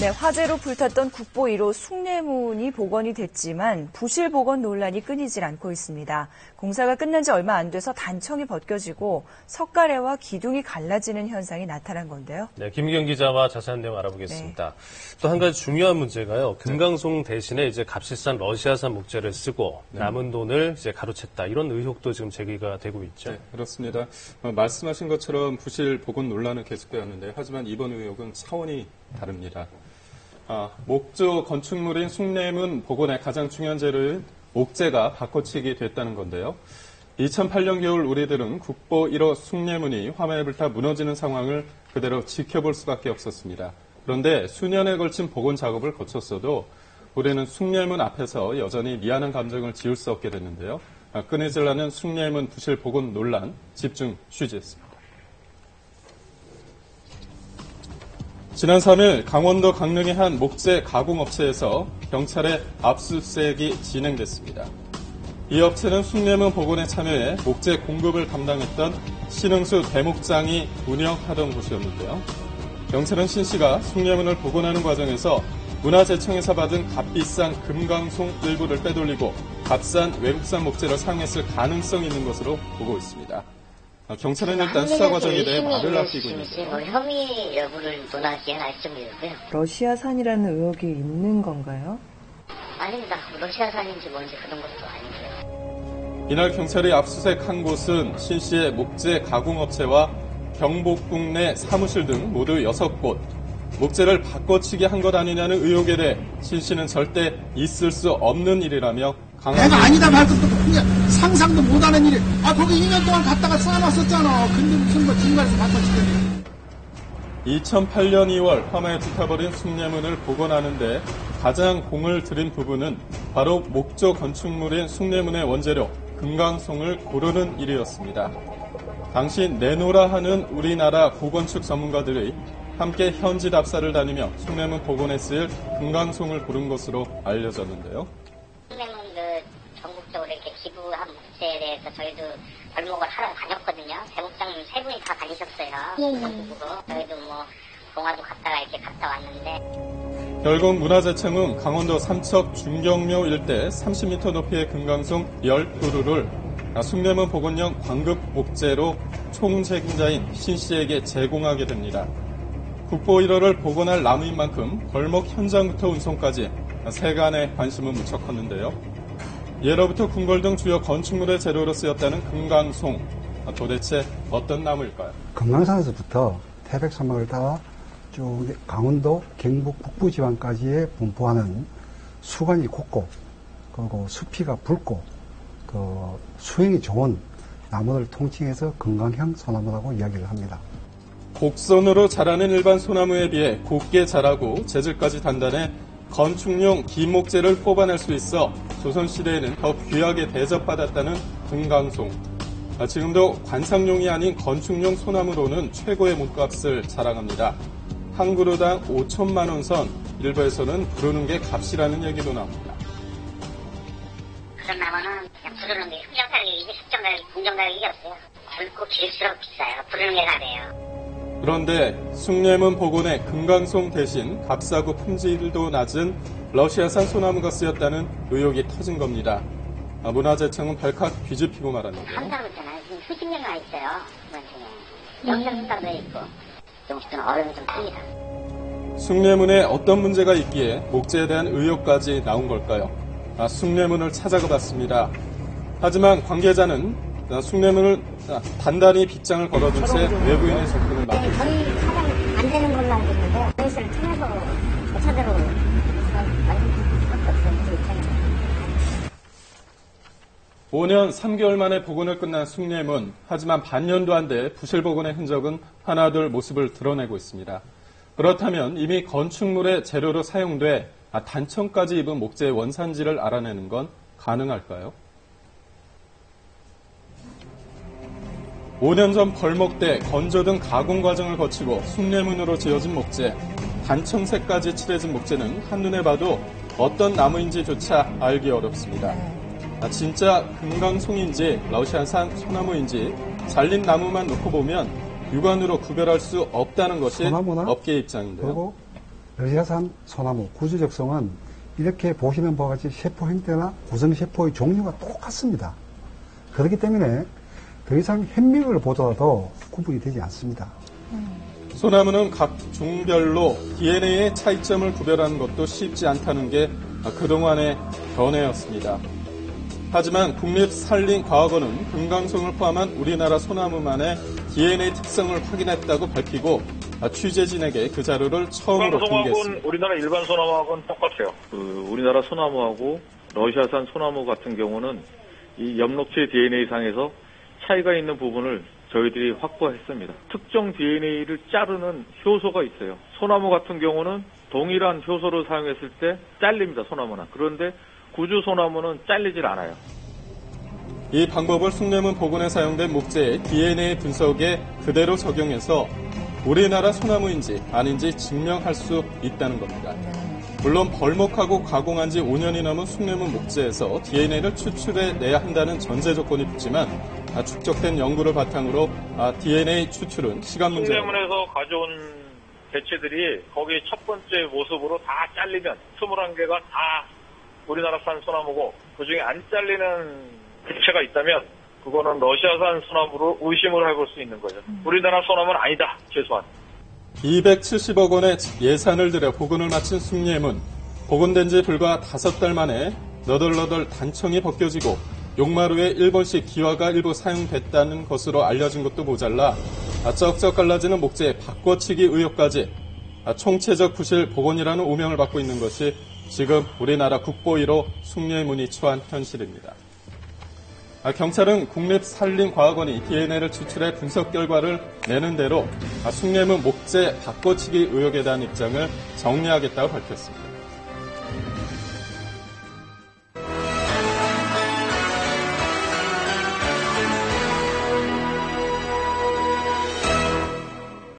네, 화재로 불탔던 국보 1호 숭례문이 복원이 됐지만 부실 복원 논란이 끊이질 않고 있습니다. 공사가 끝난 지 얼마 안 돼서 단청이 벗겨지고 석가래와 기둥이 갈라지는 현상이 나타난 건데요. 네, 김기영 기자와 자세한 내용 알아보겠습니다. 네. 또 한 가지 중요한 문제가요. 금강송 대신에 이제 값비싼 러시아산 목재를 쓰고 남은 돈을 이제 가로챘다. 이런 의혹도 지금 제기가 되고 있죠. 네, 그렇습니다. 말씀하신 것처럼 부실 복원 논란은 계속되었는데 하지만 이번 의혹은 차원이 다릅니다. 목조 건축물인 숭례문 복원의 가장 중요한 재료인 목재가 바꿔치기 됐다는 건데요. 2008년 겨울 우리들은 국보 1호 숭례문이 화마에 불타 무너지는 상황을 그대로 지켜볼 수밖에 없었습니다. 그런데 수년에 걸친 복원 작업을 거쳤어도 우리는 숭례문 앞에서 여전히 미안한 감정을 지울 수 없게 됐는데요. 끊이질 않은 숭례문 부실 복원 논란 집중 취재했습니다. 지난 3일 강원도 강릉의 한 목재 가공업체에서 경찰의 압수수색이 진행됐습니다. 이 업체는 숭례문 복원에 참여해 목재 공급을 담당했던 신흥수 대목장이 운영하던 곳이었는데요. 경찰은 신 씨가 숭례문을 복원하는 과정에서 문화재청에서 받은 값비싼 금강송 일부를 빼돌리고 값싼 외국산 목재를 사용했을 가능성이 있는 것으로 보고 있습니다. 경찰은 일단 수사 과정에 대해 말을 아끼고 있는데요. 혐의 여부를 논하기엔 알정이고요. 러시아산이라는 의혹이 있는 건가요? 아닙니다. 러시아산인지 뭔지 그런 것도 아니고요. 이날 경찰이 압수수색한 곳은 신 씨의 목재 가공업체와 경복궁 내 사무실 등 모두 6곳. 목재를 바꿔치기 한 것 아니냐는 의혹에 대해 신 씨는 절대 있을 수 없는 일이라며 내가 아니다 말 것도 그냥 상상도 못하는 일이. 거기 2년 동안 갔다가 쌓아놨었잖아. 근데 무슨 뭐 중간에서 바꿔치기니. 2008년 2월 화마에 불타버린 숭례문을 복원하는데 가장 공을 들인 부분은 바로 목조 건축물인 숭례문의 원재료 금강송을 고르는 일이었습니다. 당시 내노라 하는 우리나라 고건축 전문가들이 함께 현지 답사를 다니며 숭례문 복원에 쓰일 금강송을 고른 것으로 알려졌는데요. 숭례문 전국적으로 이렇게 기부한 목재에 대해서 저희도 벌목을 하러 다녔거든요. 대목장님 3분이 다 다니셨어요. 저희도 뭐 동화도 갔다 왔는데. 결국 문화재청은 강원도 삼척 중경묘 일대 30m 높이의 금강송 12그루를 숭례문 복원용 광급 목재로 총책임자인 신 씨에게 제공하게 됩니다. 국보 1호를 복원할 나무인 만큼 벌목 현장부터 운송까지 세간의 관심은 무척 컸는데요. 예로부터 궁궐 등 주요 건축물의 재료로 쓰였다는 금강송. 도대체 어떤 나무일까요? 금강산에서부터 태백산맥을 따라 쭉 강원도 경북 북부지방까지에 분포하는 수관이 곱고 그리고 수피가 붉고 수행이 좋은 나무를 통칭해서 금강형 소나무라고 이야기를 합니다. 곡선으로 자라는 일반 소나무에 비해 곱게 자라고 재질까지 단단해 건축용 기목재를 뽑아낼 수 있어 조선시대에는 더 귀하게 대접받았다는 금강송. 지금도 관상용이 아닌 건축용 소나무로는 최고의 몸값을 자랑합니다. 한 그루당 5천만 원 선, 일부에서는 부르는 게 값이라는 얘기도 나옵니다. 그런 나무는 그냥 부르는 게 흑정 가격이지 흑정 가격, 공정 가격이 없어요. 굵고 길수록 비싸요. 부르는 게 나대요. 그런데 숭례문 복원의 금강송 대신 값싸고 품질도 낮은 러시아산 소나무가 쓰였다는 의혹이 터진 겁니다. 문화재청은 발칵 뒤집히고 말았는데요. 한다고 있잖아요. 지금 수십 년 와 있어요. 영상수사도 있고 용식은 어려움이 좀 큽니다. 숭례문에 어떤 문제가 있기에 목재에 대한 의혹까지 나온 걸까요? 숭례문을 찾아가 봤습니다. 하지만 관계자는 숭례문을 단단히 빗장을 걸어둔 채 외부인의 접근을 막고 있습니다. 저희 차량 안 되는 걸로 알고 있는데 저희를 통해서 차대로 만들 수밖에 없어요. 5년 3개월 만에 복원을 끝난 숭례문. 하지만 반년도 안 돼 부실 복원의 흔적은 하나둘 모습을 드러내고 있습니다. 그렇다면 이미 건축물의 재료로 사용돼 단청까지 입은 목재의 원산지를 알아내는 건 가능할까요? 5년 전 벌목대, 건조 등 가공 과정을 거치고 숭례문으로 지어진 목재, 단청색까지 칠해진 목재는 한눈에 봐도 어떤 나무인지조차 알기 어렵습니다. 진짜 금강송인지 러시아산 소나무인지 잘린 나무만 놓고 보면 육안으로 구별할 수 없다는 것이 업계 입장인데요. 러시아산 소나무 구조적성은 이렇게 보시는 바와 같이 세포 형태나 구성세포의 종류가 똑같습니다. 그렇기 때문에 더 이상 현미경을 보더라도 구분이 되지 않습니다. 소나무는 각 종별로 DNA의 차이점을 구별하는 것도 쉽지 않다는 게 그동안의 견해였습니다. 하지만 국립산림과학원은 금강송을 포함한 우리나라 소나무만의 DNA 특성을 확인했다고 밝히고 취재진에게 그 자료를 처음으로 공개했습니다. 우리나라 일반 소나무하고는 똑같아요. 우리나라 소나무하고 러시아산 소나무 같은 경우는 이 엽록체 DNA 상에서 차이가 있는 부분을 저희들이 확보했습니다. 특정 DNA를 자르는 효소가 있어요. 소나무 같은 경우는 동일한 효소를 사용했을 때 잘립니다, 소나무는. 그런데 구주 소나무는 잘리질 않아요. 이 방법을 숭례문 복원에 사용된 목재의 DNA 분석에 그대로 적용해서 우리나라 소나무인지 아닌지 증명할 수 있다는 겁니다. 물론 벌목하고 가공한 지 5년이 넘은 숭례문 목재에서 DNA를 추출해내야 한다는 전제 조건이 붙지만 축적된 연구를 바탕으로 DNA 추출은 시간 문제입니다. 숭례문에서 가져온 개체들이 거기 첫 번째 모습으로 다 잘리면 21개가 다 우리나라산 소나무고 그중에 안 잘리는 개체가 있다면 그거는 러시아산 소나무로 의심을 해볼 수 있는 거죠. 우리나라 소나무는 아니다, 최소한. 270억 원의 예산을 들여 복원을 마친 숭례문. 복원된 지 불과 5달 만에 너덜너덜 단청이 벗겨지고 용마루에 일본식 기와가 일부 사용됐다는 것으로 알려진 것도 모자라 쩍쩍 갈라지는 목재의 바꿔치기 의혹까지 총체적 부실 복원이라는 오명을 받고 있는 것이 지금 우리나라 국보 1호 숭례문이 처한 현실입니다. 경찰은 국립산림과학원이 DNA를 추출해 분석 결과를 내는 대로 숭례문 목재 바꿔치기 의혹에 대한 입장을 정리하겠다고 밝혔습니다.